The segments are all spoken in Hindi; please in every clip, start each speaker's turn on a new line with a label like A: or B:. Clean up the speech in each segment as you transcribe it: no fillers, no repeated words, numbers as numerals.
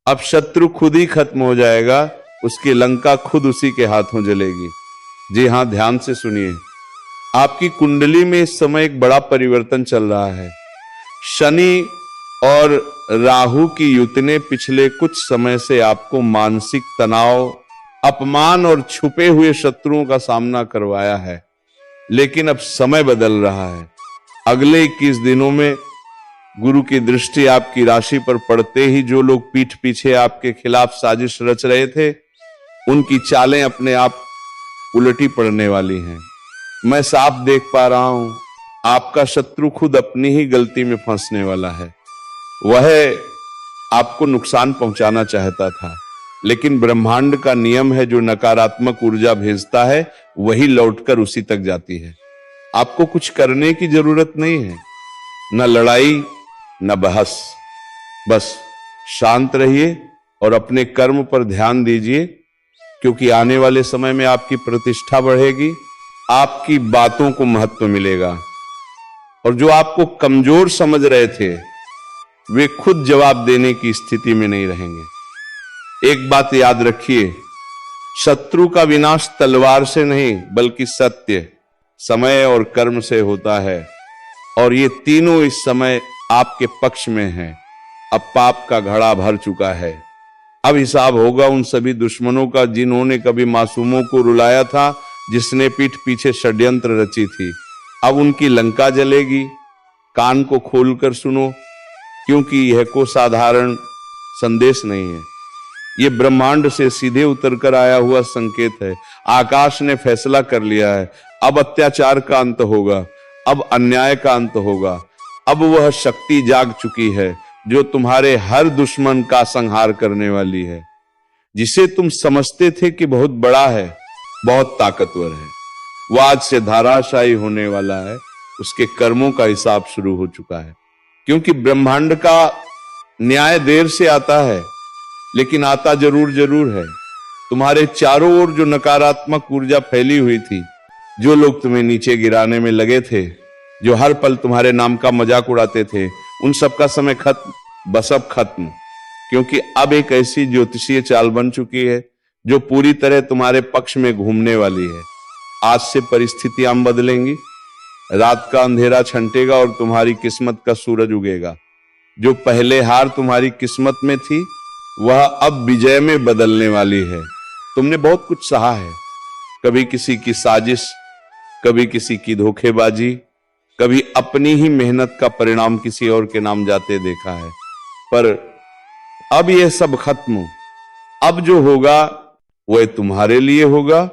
A: अब शत्रु खुद ही खत्म हो जाएगा, उसकी लंका खुद उसी के हाथों जलेगी। जी हां, ध्यान से सुनिए। आपकी कुंडली में इस समय एक बड़ा परिवर्तन चल रहा है। शनि और राहु की युति ने पिछले कुछ समय से आपको मानसिक तनाव, अपमान और छुपे हुए शत्रुओं का सामना करवाया है, लेकिन अब समय बदल रहा है। अगले 21 दिनों में गुरु की दृष्टि आपकी राशि पर पड़ते ही जो लोग पीठ पीछे आपके खिलाफ साजिश रच रहे थे, उनकी चालें अपने आप उलटी पड़ने वाली हैं। मैं साफ देख पा रहा हूं, आपका शत्रु खुद अपनी ही गलती में फंसने वाला है। वह आपको नुकसान पहुंचाना चाहता था, लेकिन ब्रह्मांड का नियम है, जो नकारात्मक ऊर्जा भेजता है वही लौटकर उसी तक जाती है। आपको कुछ करने की जरूरत नहीं है, न लड़ाई न बहस। बस शांत रहिए और अपने कर्म पर ध्यान दीजिए, क्योंकि आने वाले समय में आपकी प्रतिष्ठा बढ़ेगी, आपकी बातों को महत्व मिलेगा, और जो आपको कमजोर समझ रहे थे वे खुद जवाब देने की स्थिति में नहीं रहेंगे। एक बात याद रखिए, शत्रु का विनाश तलवार से नहीं बल्कि सत्य, समय और कर्म से होता है, और ये तीनों इस समय आपके पक्ष में हैं। अब पाप का घड़ा भर चुका है। अब हिसाब होगा उन सभी दुश्मनों का जिन्होंने कभी मासूमों को रुलाया था, जिसने पीठ पीछे षड्यंत्र रची थी। अब उनकी लंका जलेगी। कान को खोलकर सुनो, क्योंकि यह को साधारण संदेश नहीं है, यह ब्रह्मांड से सीधे उतरकर आया हुआ संकेत है। आकाश ने फैसला कर लिया है, अब अत्याचार का अंत होगा, अब अन्याय का अंत होगा। अब वह शक्ति जाग चुकी है जो तुम्हारे हर दुश्मन का संहार करने वाली है। जिसे तुम समझते थे कि बहुत बड़ा है, बहुत ताकतवर है, वह आज से धाराशायी होने वाला है। उसके कर्मों का हिसाब शुरू हो चुका है, क्योंकि ब्रह्मांड का न्याय देर से आता है, लेकिन आता जरूर है। तुम्हारे चारों ओर जो नकारात्मक ऊर्जा फैली हुई थी, जो लोग तुम्हें नीचे गिराने में लगे थे, जो हर पल तुम्हारे नाम का मजाक उड़ाते थे, उन सब का समय खत्म, बस अब खत्म। क्योंकि अब एक ऐसी ज्योतिषीय चाल बन चुकी है जो पूरी तरह तुम्हारे पक्ष में घूमने वाली है। आज से परिस्थितियां बदलेंगी, रात का अंधेरा छंटेगा और तुम्हारी किस्मत का सूरज उगेगा। जो पहले हार तुम्हारी किस्मत में थी, वह अब विजय में बदलने वाली है। तुमने बहुत कुछ सहा है, कभी किसी की साजिश, कभी किसी की धोखेबाजी, कभी अपनी ही मेहनत का परिणाम किसी और के नाम जाते देखा है। पर अब यह सब खत्म। अब जो होगा वह तुम्हारे लिए होगा,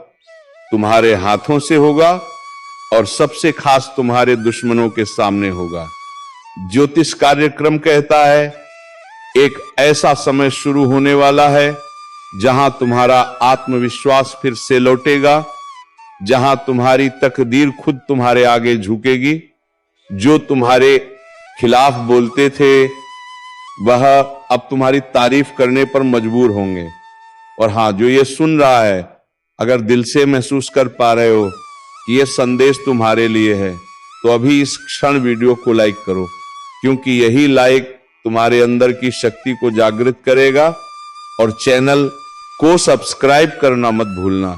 A: तुम्हारे हाथों से होगा, और सबसे खास तुम्हारे दुश्मनों के सामने होगा। ज्योतिष कार्यक्रम कहता है, एक ऐसा समय शुरू होने वाला है जहां तुम्हारा आत्मविश्वास फिर से लौटेगा, जहां तुम्हारी तकदीर खुद तुम्हारे आगे झुकेगी। जो तुम्हारे खिलाफ बोलते थे, वह अब तुम्हारी तारीफ करने पर मजबूर होंगे। और हां, जो ये सुन रहा है, अगर दिल से महसूस कर पा रहे हो कि यह संदेश तुम्हारे लिए है, तो अभी इस क्षण वीडियो को लाइक करो, क्योंकि यही लाइक तुम्हारे अंदर की शक्ति को जागृत करेगा। और चैनल को सब्सक्राइब करना मत भूलना,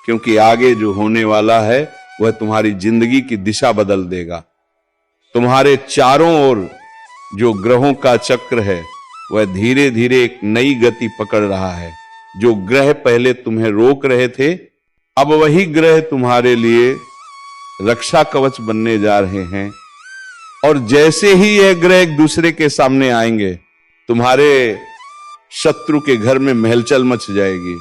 A: क्योंकि आगे जो होने वाला है वह तुम्हारी जिंदगी की दिशा बदल देगा। तुम्हारे चारों ओर जो ग्रहों का चक्र है, वह धीरे धीरे एक नई गति पकड़ रहा है। जो ग्रह पहले तुम्हें रोक रहे थे, अब वही ग्रह तुम्हारे लिए रक्षा कवच बनने जा रहे हैं। और जैसे ही यह ग्रह एक दूसरे के सामने आएंगे, तुम्हारे शत्रु के घर में महलचल मच जाएगी।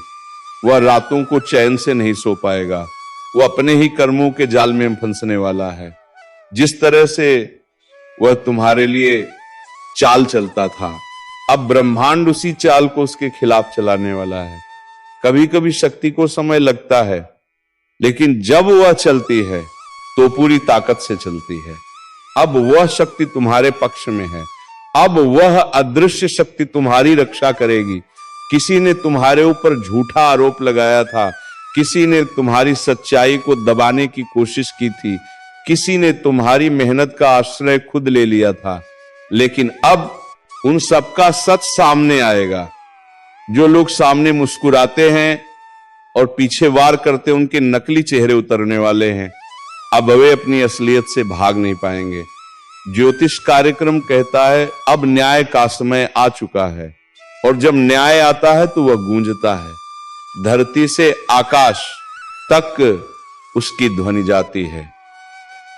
A: वह रातों को चैन से नहीं सो पाएगा, वह अपने ही कर्मों के जाल में फंसने वाला है। जिस तरह से वह तुम्हारे लिए चाल चलता था, अब ब्रह्मांड उसी चाल को उसके खिलाफ चलाने वाला है। कभी कभी शक्ति को समय लगता है, लेकिन जब वह चलती है तो पूरी ताकत से चलती है। अब वह शक्ति तुम्हारे पक्ष में है। अब वह अदृश्य शक्ति तुम्हारी रक्षा करेगी। किसी ने तुम्हारे ऊपर झूठा आरोप लगाया था, किसी ने तुम्हारी सच्चाई को दबाने की कोशिश की थी, किसी ने तुम्हारी मेहनत का आश्रय खुद ले लिया था, लेकिन अब उन सबका सच सामने आएगा। जो लोग सामने मुस्कुराते हैं और पीछे वार करते हैं, उनके नकली चेहरे उतरने वाले हैं। अब वे अपनी असलियत से भाग नहीं पाएंगे। ज्योतिष कार्यक्रम कहता है अब न्याय का समय आ चुका है, और जब न्याय आता है तो वह गूंजता है। धरती से आकाश तक उसकी ध्वनि जाती है।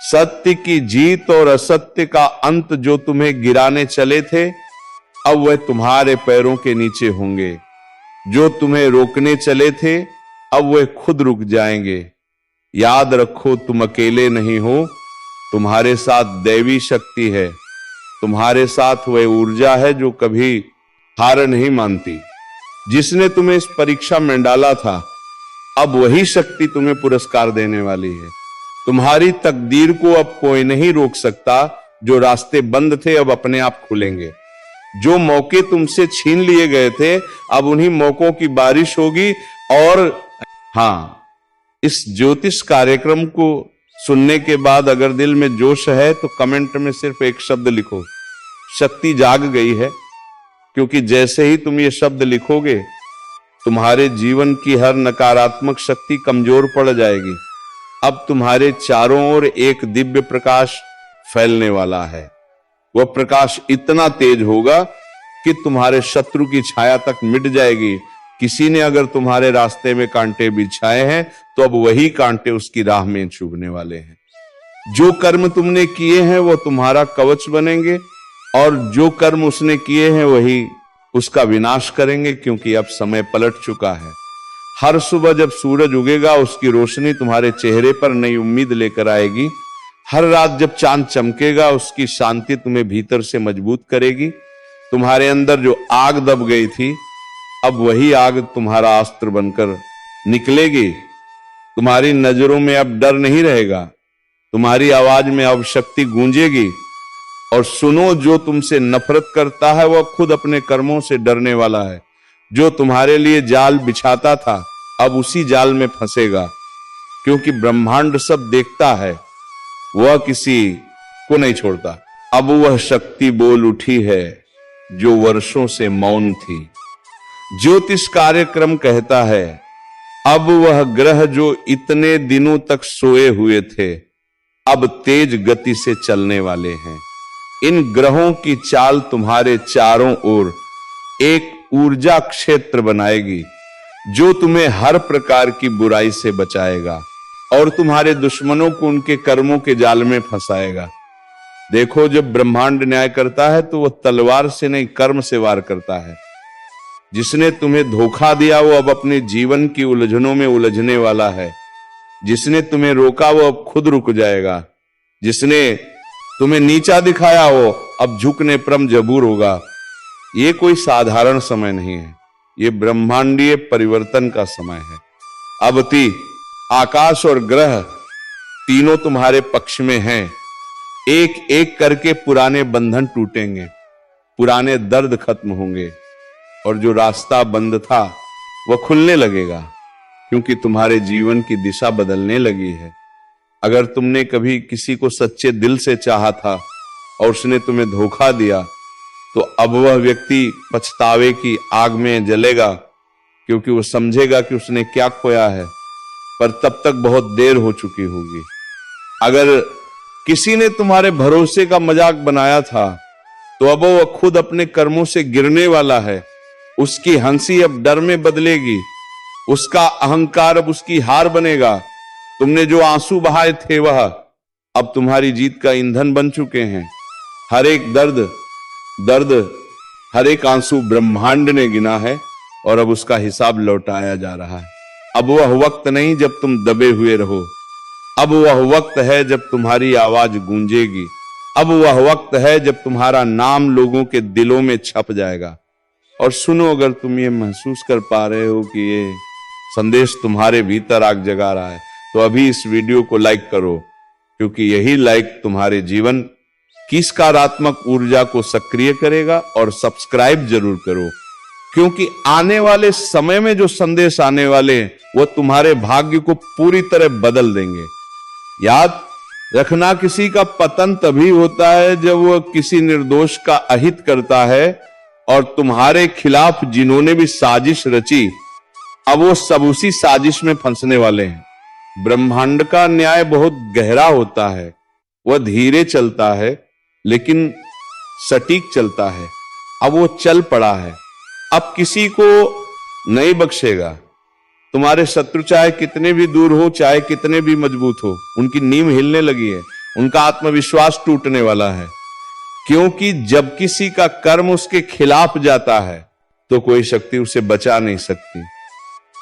A: सत्य की जीत और असत्य का अंत जो तुम्हें गिराने चले थे, अब वह तुम्हारे पैरों के नीचे होंगे। जो तुम्हें रोकने चले थे, अब वह खुद रुक जाएंगे। याद रखो, तुम अकेले नहीं हो, तुम्हारे साथ दैवी शक्ति है। तुम्हारे साथ वह ऊर्जा है जो कभी हार नहीं मानती। जिसने तुम्हें इस परीक्षा में डाला था, अब वही शक्ति तुम्हें पुरस्कार देने वाली है। तुम्हारी तकदीर को अब कोई नहीं रोक सकता। जो रास्ते बंद थे अब अपने आप खुलेंगे। जो मौके तुमसे छीन लिए गए थे, अब उन्हीं मौकों की बारिश होगी। और हाँ, इस ज्योतिष कार्यक्रम को सुनने के बाद अगर दिल में जोश है तो कमेंट में सिर्फ एक शब्द लिखो, शक्ति जाग गई है। क्योंकि जैसे ही तुम ये शब्द लिखोगे, तुम्हारे जीवन की हर नकारात्मक शक्ति कमजोर पड़ जाएगी। अब तुम्हारे चारों ओर एक दिव्य प्रकाश फैलने वाला है। वह प्रकाश इतना तेज होगा कि तुम्हारे शत्रु की छाया तक मिट जाएगी। किसी ने अगर तुम्हारे रास्ते में कांटे बिछाए हैं, तो अब वही कांटे उसकी राह में चुभने वाले हैं। जो कर्म तुमने किए हैं वो तुम्हारा कवच बनेंगे, और जो कर्म उसने किए हैं वही उसका विनाश करेंगे। क्योंकि अब समय पलट चुका है। हर सुबह जब सूरज उगेगा, उसकी रोशनी तुम्हारे चेहरे पर नई उम्मीद लेकर आएगी। हर रात जब चांद चमकेगा, उसकी शांति तुम्हें भीतर से मजबूत करेगी। तुम्हारे अंदर जो आग दब गई थी, अब वही आग तुम्हारा अस्त्र बनकर निकलेगी। तुम्हारी नजरों में अब डर नहीं रहेगा। तुम्हारी आवाज में अब शक्ति गूंजेगी। और सुनो, जो तुमसे नफरत करता है वह खुद अपने कर्मों से डरने वाला है। जो तुम्हारे लिए जाल बिछाता था, अब उसी जाल में फंसेगा। क्योंकि ब्रह्मांड सब देखता है, वह किसी को नहीं छोड़ता। अब वह शक्ति बोल उठी है जो वर्षों से मौन थी। ज्योतिष कार्यक्रम कहता है अब वह ग्रह जो इतने दिनों तक सोए हुए थे, अब तेज गति से चलने वाले हैं। इन ग्रहों की चाल तुम्हारे चारों ओर एक ऊर्जा क्षेत्र बनाएगी, जो तुम्हें हर प्रकार की बुराई से बचाएगा और तुम्हारे दुश्मनों को उनके कर्मों के जाल में फंसाएगा। देखो, जब ब्रह्मांड न्याय करता है तो वह तलवार से नहीं, कर्म से वार करता है। जिसने तुम्हें धोखा दिया वो अब अपने जीवन की उलझनों में उलझने वाला है। जिसने तुम्हें रोका वो अब खुद रुक जाएगा। जिसने तुम्हें नीचा दिखाया वो अब झुकने परम जबूर होगा। ये कोई साधारण समय नहीं है, ये ब्रह्मांडीय परिवर्तन का समय है। अबति आकाश और ग्रह तीनों तुम्हारे पक्ष में हैं। एक एक करके पुराने बंधन टूटेंगे, पुराने दर्द खत्म होंगे, और जो रास्ता बंद था वह खुलने लगेगा। क्योंकि तुम्हारे जीवन की दिशा बदलने लगी है। अगर तुमने कभी किसी को सच्चे दिल से चाहा था और उसने तुम्हें धोखा दिया, तो अब वह व्यक्ति पछतावे की आग में जलेगा। क्योंकि वो समझेगा कि उसने क्या खोया है, पर तब तक बहुत देर हो चुकी होगी। अगर किसी ने तुम्हारे भरोसे का मजाक बनाया था, तो अब वह खुद अपने कर्मों से गिरने वाला है। उसकी हंसी अब डर में बदलेगी, उसका अहंकार अब उसकी हार बनेगा। तुमने जो आंसू बहाए थे वह अब तुम्हारी जीत का ईंधन बन चुके हैं। हर एक दर्द, हर एक आंसू ब्रह्मांड ने गिना है और अब उसका हिसाब लौटाया जा रहा है। अब वह वक्त नहीं जब तुम दबे हुए रहो, अब वह वक्त है जब तुम्हारी आवाज गूंजेगी। अब वह वक्त है जब तुम्हारा नाम लोगों के दिलों में छप जाएगा। और सुनो, अगर तुम ये महसूस कर पा रहे हो कि ये संदेश तुम्हारे भीतर आग जगा रहा है, तो अभी इस वीडियो को लाइक करो। क्योंकि यही लाइक तुम्हारे जीवन की सकारात्मक ऊर्जा को सक्रिय करेगा। और सब्सक्राइब जरूर करो, क्योंकि आने वाले समय में जो संदेश आने वाले हैं वो तुम्हारे भाग्य को पूरी तरह बदल देंगे। याद रखना, किसी का पतन तभी होता है जब वह किसी निर्दोष का अहित करता है और तुम्हारे खिलाफ जिन्होंने भी साजिश रची, अब वो सब उसी साजिश में फंसने वाले हैं। ब्रह्मांड का न्याय बहुत गहरा होता है, वह धीरे चलता है लेकिन सटीक चलता है। अब वो चल पड़ा है, अब किसी को नहीं बख्शेगा। तुम्हारे शत्रु चाहे कितने भी दूर हो, चाहे कितने भी मजबूत हो, उनकी नींव हिलने लगी है, उनका आत्मविश्वास टूटने वाला है। क्योंकि जब किसी का कर्म उसके खिलाफ जाता है तो कोई शक्ति उसे बचा नहीं सकती।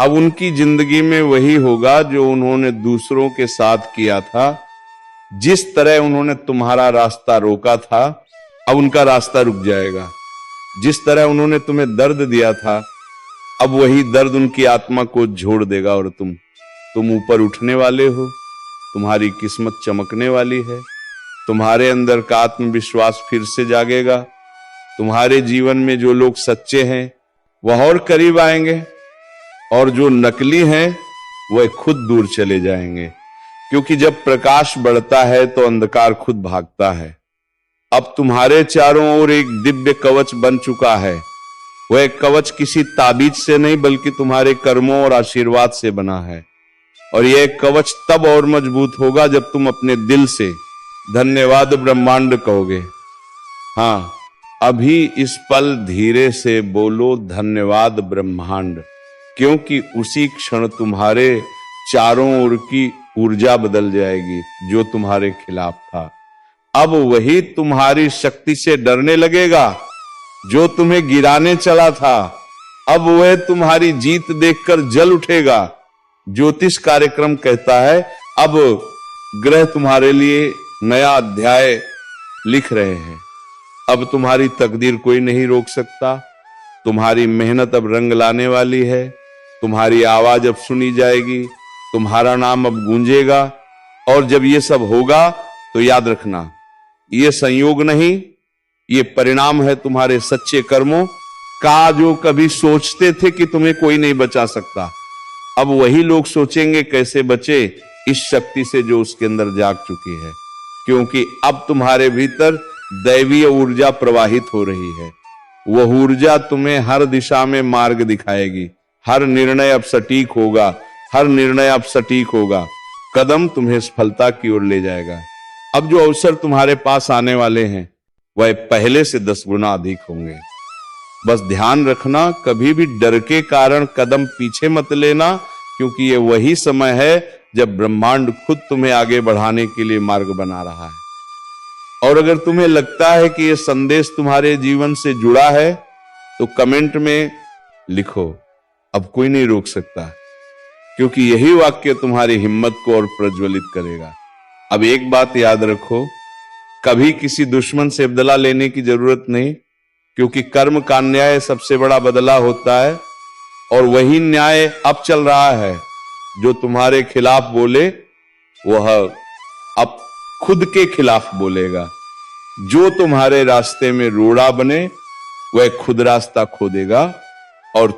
A: अब उनकी जिंदगी में वही होगा जो उन्होंने दूसरों के साथ किया था। जिस तरह उन्होंने तुम्हारा रास्ता रोका था, अब उनका रास्ता रुक जाएगा। जिस तरह उन्होंने तुम्हें दर्द दिया था, अब वही दर्द उनकी आत्मा को झोड़ देगा और तुम ऊपर उठने वाले हो। तुम्हारी किस्मत चमकने वाली है। तुम्हारे अंदर का आत्मविश्वास फिर से जागेगा। तुम्हारे जीवन में जो लोग सच्चे हैं वह और करीब आएंगे, और जो नकली हैं वह खुद दूर चले जाएंगे। क्योंकि जब प्रकाश बढ़ता है तो अंधकार खुद भागता है। अब तुम्हारे चारों ओर एक दिव्य कवच बन चुका है। वह कवच किसी ताबीज से नहीं बल्कि तुम्हारे कर्मों और आशीर्वाद से बना है। और यह कवच तब और मजबूत होगा जब तुम अपने दिल से धन्यवाद ब्रह्मांड कहोगे। हाँ, अभी इस पल धीरे से बोलो धन्यवाद ब्रह्मांड, क्योंकि उसी क्षण तुम्हारे चारों ओर की ऊर्जा बदल जाएगी जो तुम्हारे खिलाफ था। अब वही तुम्हारी शक्ति से डरने लगेगा जो तुम्हें गिराने चला था। अब वह तुम्हारी जीत देखकर जल उठेगा। ज्योतिष कार्यक्रम कहता है अब ग्रह तुम्हारे लिए नया अध्याय लिख रहे हैं। अब तुम्हारी तकदीर कोई नहीं रोक सकता। तुम्हारी मेहनत अब रंग लाने वाली है। तुम्हारी आवाज अब सुनी जाएगी, तुम्हारा नाम अब गूंजेगा। और जब ये सब होगा तो याद रखना, ये संयोग नहीं, ये परिणाम है तुम्हारे सच्चे कर्मों का। जो कभी सोचते थे कि तुम्हें कोई नहीं बचा सकता, अब वही लोग सोचेंगे कैसे बचे इस शक्ति से जो उसके अंदर जाग चुकी है। क्योंकि अब तुम्हारे भीतर दैवीय ऊर्जा प्रवाहित हो रही है। वह ऊर्जा तुम्हें हर दिशा में मार्ग दिखाएगी। हर निर्णय अब सटीक होगा, हर निर्णय अब सटीक होगा। कदम तुम्हें सफलता की ओर ले जाएगा। अब जो अवसर तुम्हारे पास आने वाले हैं वह पहले से 10 गुना अधिक होंगे। बस ध्यान रखना, कभी भी डर के कारण कदम पीछे मत लेना, क्योंकि ये वही समय है जब ब्रह्मांड खुद तुम्हें आगे बढ़ाने के लिए मार्ग बना रहा है। और अगर तुम्हें लगता है कि यह संदेश तुम्हारे जीवन से जुड़ा है तो कमेंट में लिखो, अब कोई नहीं रोक सकता, क्योंकि यही वाक्य तुम्हारी हिम्मत को और प्रज्वलित करेगा। अब एक बात याद रखो, कभी किसी दुश्मन से बदला लेने की जरूरत नहीं, क्योंकि कर्म का न्याय सबसे बड़ा बदला होता है। और वही न्याय अब चल रहा है। जो तुम्हारे खिलाफ बोले वह अब खुद के खिलाफ बोलेगा। जो तुम्हारे रास्ते में रोड़ा बने वह खुद रास्ता खो देगा। और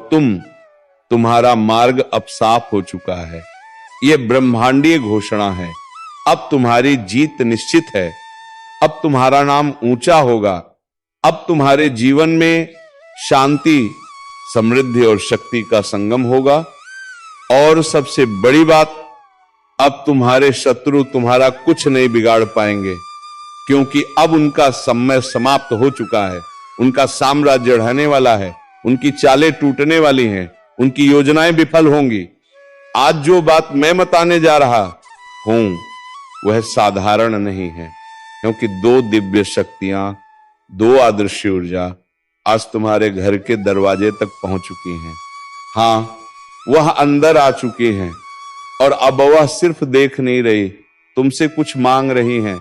A: तुम्हारा मार्ग अब साफ हो चुका है। यह ब्रह्मांडीय घोषणा है। अब तुम्हारी जीत निश्चित है। अब तुम्हारा नाम ऊंचा होगा। अब तुम्हारे जीवन में शांति, समृद्धि और शक्ति का संगम होगा। और सबसे बड़ी बात, अब तुम्हारे शत्रु तुम्हारा कुछ नहीं बिगाड़ पाएंगे, क्योंकि अब उनका समय समाप्त हो चुका है। उनका साम्राज्य ढहने वाला है। उनकी चालें टूटने वाली हैं। उनकी योजनाएं विफल होंगी। आज जो बात मैं बताने जा रहा हूं वह साधारण नहीं है, क्योंकि 2 दिव्य शक्तियां, 2 आदर्शी ऊर्जा आज तुम्हारे घर के दरवाजे तक पहुंच चुकी हैं। हाँ, वह अंदर आ चुकी हैं। और अब वह सिर्फ देख नहीं रही, तुमसे कुछ मांग रही हैं।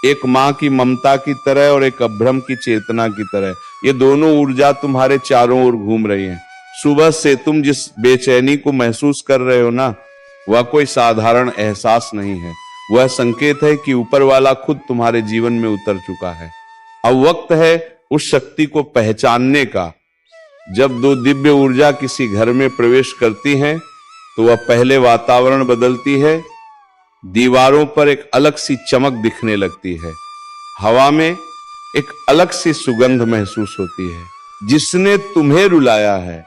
A: एक मां की ममता की तरह और एक अभ्रम की चेतना की तरह ये दोनों ऊर्जा तुम्हारे चारों ओर घूम रही हैं। सुबह से तुम जिस बेचैनी को महसूस कर रहे हो ना, वह कोई साधारण एहसास नहीं है। वह संकेत है कि ऊपर वाला खुद तुम्हारे जीवन में उतर चुका है। अब वक्त है उस शक्ति को पहचानने का। जब 2 दिव्य ऊर्जा किसी घर में प्रवेश करती हैं तो वह पहले वातावरण बदलती है। दीवारों पर एक अलग सी चमक दिखने लगती है। हवा में एक अलग सी सुगंध महसूस होती है। जिसने तुम्हें रुलाया है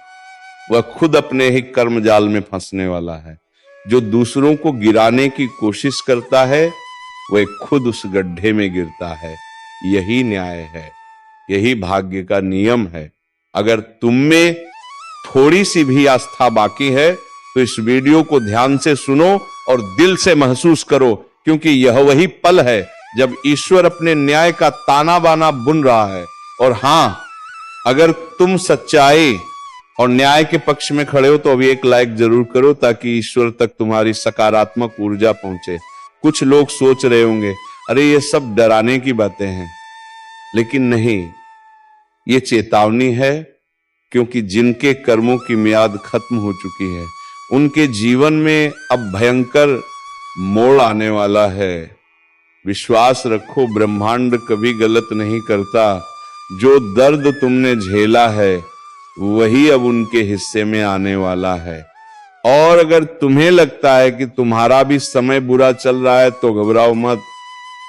A: वह खुद अपने ही कर्म जाल में फंसने वाला है। जो दूसरों को गिराने की कोशिश करता है वह खुद उस गड्ढे में गिरता है। यही न्याय है, यही भाग्य का नियम है। अगर तुम में थोड़ी सी भी आस्था बाकी है तो इस वीडियो को ध्यान से सुनो और दिल से महसूस करो, क्योंकि यह वही पल है जब ईश्वर अपने न्याय का ताना बाना बुन रहा है। और हां, अगर तुम सच्चाई और न्याय के पक्ष में खड़े हो तो अभी एक लाइक जरूर करो, ताकि ईश्वर तक तुम्हारी सकारात्मक ऊर्जा पहुंचे। कुछ लोग सोच रहे होंगे, अरे ये सब डराने की बातें हैं, लेकिन नहीं, ये चेतावनी है, क्योंकि जिनके कर्मों की मियाद खत्म हो चुकी है उनके जीवन में अब भयंकर मोड़ आने वाला है। विश्वास रखो, ब्रह्मांड कभी गलत नहीं करता। जो दर्द तुमने झेला है वही अब उनके हिस्से में आने वाला है। और अगर तुम्हें लगता है कि तुम्हारा भी समय बुरा चल रहा है तो घबराओ मत।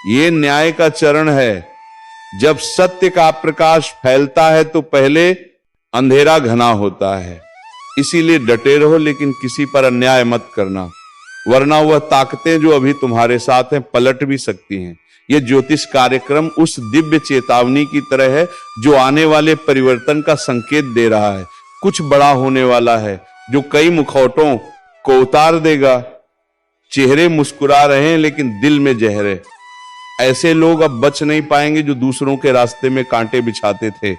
A: ये न्याय का चरण है। जब सत्य का प्रकाश फैलता है तो पहले अंधेरा घना होता है। इसीलिए डटे रहो, लेकिन किसी पर अन्याय मत करना, वरना वह ताकतें जो अभी तुम्हारे साथ हैं पलट भी सकती हैं। यह ज्योतिष कार्यक्रम उस दिव्य चेतावनी की तरह है जो आने वाले परिवर्तन का संकेत दे रहा है। कुछ बड़ा होने वाला है जो कई मुखौटों को उतार देगा। चेहरे मुस्कुरा रहे हैं लेकिन दिल में जहर है। ऐसे लोग अब बच नहीं पाएंगे जो दूसरों के रास्ते में कांटे बिछाते थे।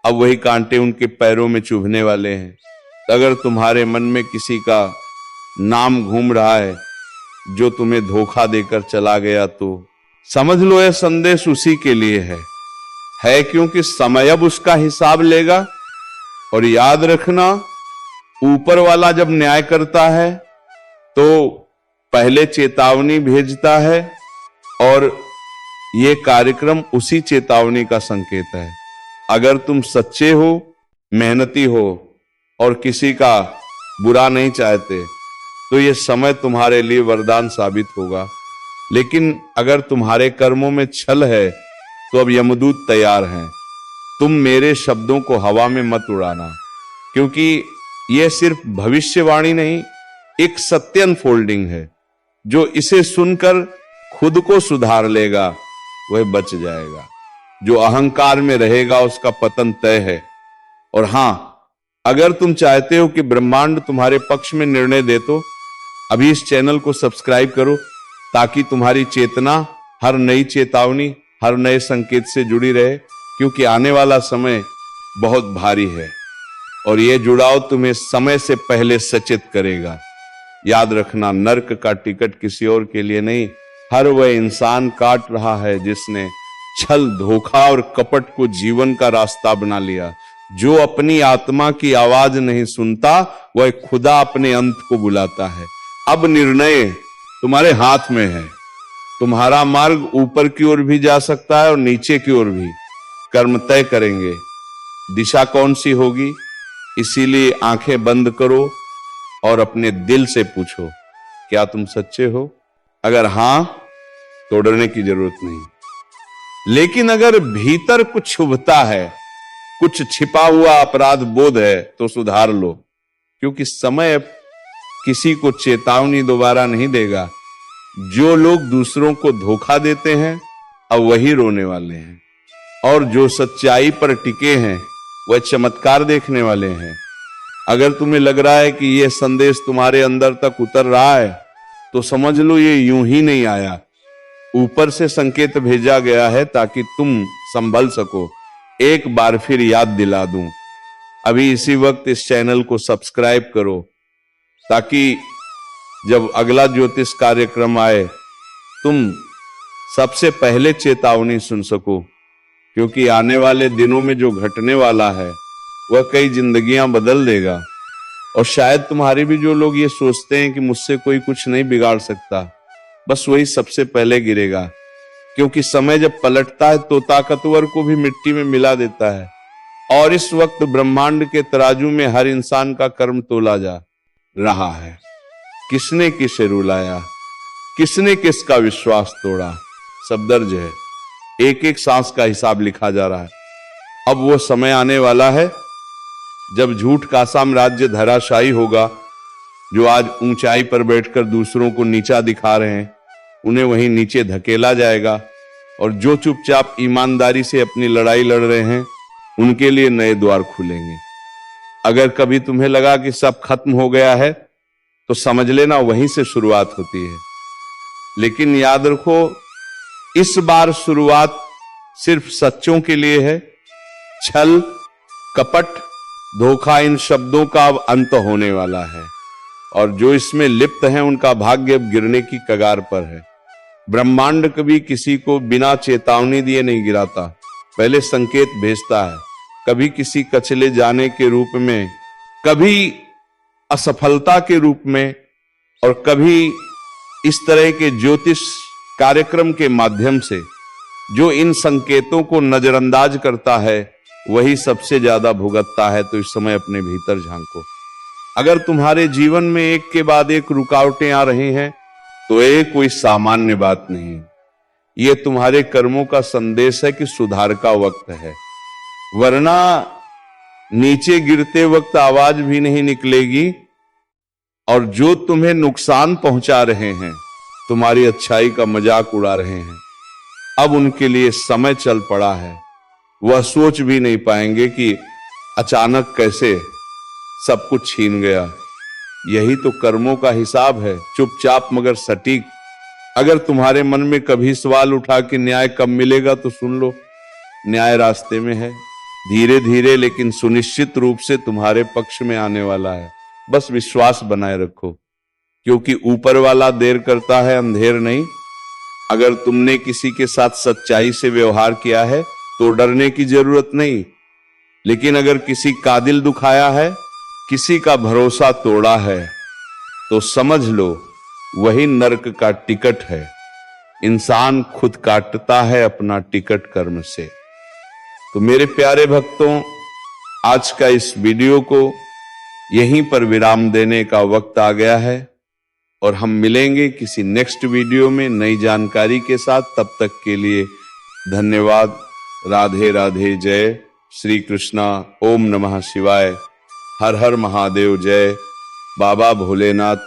A: अब वही कांटे उनके पैरों में चुभने वाले हैं। अगर तुम्हारे मन में किसी का नाम घूम रहा है जो तुम्हें धोखा देकर चला गया तो समझ लो यह संदेश उसी के लिए है, क्योंकि समय अब उसका हिसाब लेगा। और याद रखना, ऊपर वाला जब न्याय करता है तो पहले चेतावनी भेजता है, और यह कार्यक्रम उसी चेतावनी का संकेत है। अगर तुम सच्चे हो, मेहनती हो और किसी का बुरा नहीं चाहते तो यह समय तुम्हारे लिए वरदान साबित होगा। लेकिन अगर तुम्हारे कर्मों में छल है तो अब यमदूत तैयार हैं। तुम मेरे शब्दों को हवा में मत उड़ाना, क्योंकि यह सिर्फ भविष्यवाणी नहीं, एक सत्य अनफोल्डिंग है। जो इसे सुनकर खुद को सुधार लेगा वह बच जाएगा। जो अहंकार में रहेगा उसका पतन तय है। और हां, अगर तुम चाहते हो कि ब्रह्मांड तुम्हारे पक्ष में निर्णय दे तो अभी इस चैनल को सब्सक्राइब करो, ताकि तुम्हारी चेतना हर नई चेतावनी, हर नए संकेत से जुड़ी रहे, क्योंकि आने वाला समय बहुत भारी है और यह जुड़ाव तुम्हें समय से पहले सचेत करेगा। याद रखना, नर्क का टिकट किसी और के लिए नहीं, हर वह इंसान काट रहा है जिसने छल, धोखा और कपट को जीवन का रास्ता बना लिया। जो अपनी आत्मा की आवाज नहीं सुनता वह खुदा अपने अंत को बुलाता है। अब निर्णय तुम्हारे हाथ में है। तुम्हारा मार्ग ऊपर की ओर भी जा सकता है और नीचे की ओर भी। कर्म तय करेंगे दिशा कौन सी होगी। इसीलिए आंखें बंद करो और अपने दिल से पूछो, क्या तुम सच्चे हो? अगर हां तो डरने की जरूरत नहीं। लेकिन अगर भीतर कुछ छुभता है, कुछ छिपा हुआ अपराध बोध है, तो सुधार लो, क्योंकि समय किसी को चेतावनी दोबारा नहीं देगा। जो लोग दूसरों को धोखा देते हैं अब वही रोने वाले हैं, और जो सच्चाई पर टिके हैं वह चमत्कार देखने वाले हैं। अगर तुम्हें लग रहा है कि यह संदेश तुम्हारे अंदर तक उतर रहा है तो समझ लो ये यूं ही नहीं आया। ऊपर से संकेत भेजा गया है ताकि तुम संभल सको। एक बार फिर याद दिला दूं, अभी इसी वक्त इस चैनल को सब्सक्राइब करो, ताकि जब अगला ज्योतिष कार्यक्रम आए तुम सबसे पहले चेतावनी सुन सको, क्योंकि आने वाले दिनों में जो घटने वाला है वह कई जिंदगियां बदल देगा। और शायद तुम्हारे भी जो लोग ये सोचते हैं कि मुझसे कोई कुछ नहीं बिगाड़ सकता, बस वही सबसे पहले गिरेगा, क्योंकि समय जब पलटता है तो ताकतवर को भी मिट्टी में मिला देता है। और इस वक्त ब्रह्मांड के तराजू में हर इंसान का कर्म तोला जा रहा है। किसने किसे रुलाया, किसने किसका विश्वास तोड़ा, सब दर्ज है। एक एक सांस का हिसाब लिखा जा रहा है। अब वो समय आने वाला है जब झूठ का साम्राज्य धराशायी होगा। जो आज ऊंचाई पर बैठकर दूसरों को नीचा दिखा रहे हैं, उन्हें वहीं नीचे धकेला जाएगा, और जो चुपचाप ईमानदारी से अपनी लड़ाई लड़ रहे हैं, उनके लिए नए द्वार खुलेंगे। अगर कभी तुम्हें लगा कि सब खत्म हो गया है, तो समझ लेना वहीं से शुरुआत होती है। लेकिन याद रखो, इस बार शुरुआत सिर्फ सच्चों के लिए है। छल, कपट, धोखा, इन शब्दों का अब अंत होने वाला है, और जो इसमें लिप्त हैं उनका भाग्य अब गिरने की कगार पर है। ब्रह्मांड कभी किसी को बिना चेतावनी दिए नहीं गिराता, पहले संकेत भेजता है। कभी किसी कचले जाने के रूप में, कभी असफलता के रूप में, और कभी इस तरह के ज्योतिष कार्यक्रम के माध्यम से। जो इन संकेतों को नजरअंदाज करता है, वही सबसे ज्यादा भुगतता है। तो इस समय अपने भीतर झांको। अगर तुम्हारे जीवन में एक के बाद एक रुकावटें आ रही हैं, तो ये कोई सामान्य बात नहीं, ये तुम्हारे कर्मों का संदेश है कि सुधार का वक्त है। वरना नीचे गिरते वक्त आवाज भी नहीं निकलेगी, और जो तुम्हें नुकसान पहुंचा रहे हैं, तुम्हारी अच्छाई का मजाक उड़ा रहे हैं, अब उनके लिए समय चल पड़ा है। वह सोच भी नहीं पाएंगे कि अचानक कैसे सब कुछ छीन गया। यही तो कर्मों का हिसाब है, चुपचाप मगर सटीक। अगर तुम्हारे मन में कभी सवाल उठा कि न्याय कब मिलेगा, तो सुन लो, न्याय रास्ते में है। धीरे धीरे लेकिन सुनिश्चित रूप से तुम्हारे पक्ष में आने वाला है। बस विश्वास बनाए रखो, क्योंकि ऊपर वाला देर करता है, अंधेर नहीं। अगर तुमने किसी के साथ सच्चाई से व्यवहार किया है, तो डरने की जरूरत नहीं। लेकिन अगर किसी का दिल दुखाया है, किसी का भरोसा तोड़ा है, तो समझ लो वही नर्क का टिकट है। इंसान खुद काटता है अपना टिकट कर्म से। तो मेरे प्यारे भक्तों, आज का इस वीडियो को यहीं पर विराम देने का वक्त आ गया है, और हम मिलेंगे किसी नेक्स्ट वीडियो में नई जानकारी के साथ। तब तक के लिए धन्यवाद। राधे राधे। जय श्री कृष्णा। ओम नमः शिवाय। हर हर महादेव। जय बाबा भोलेनाथ।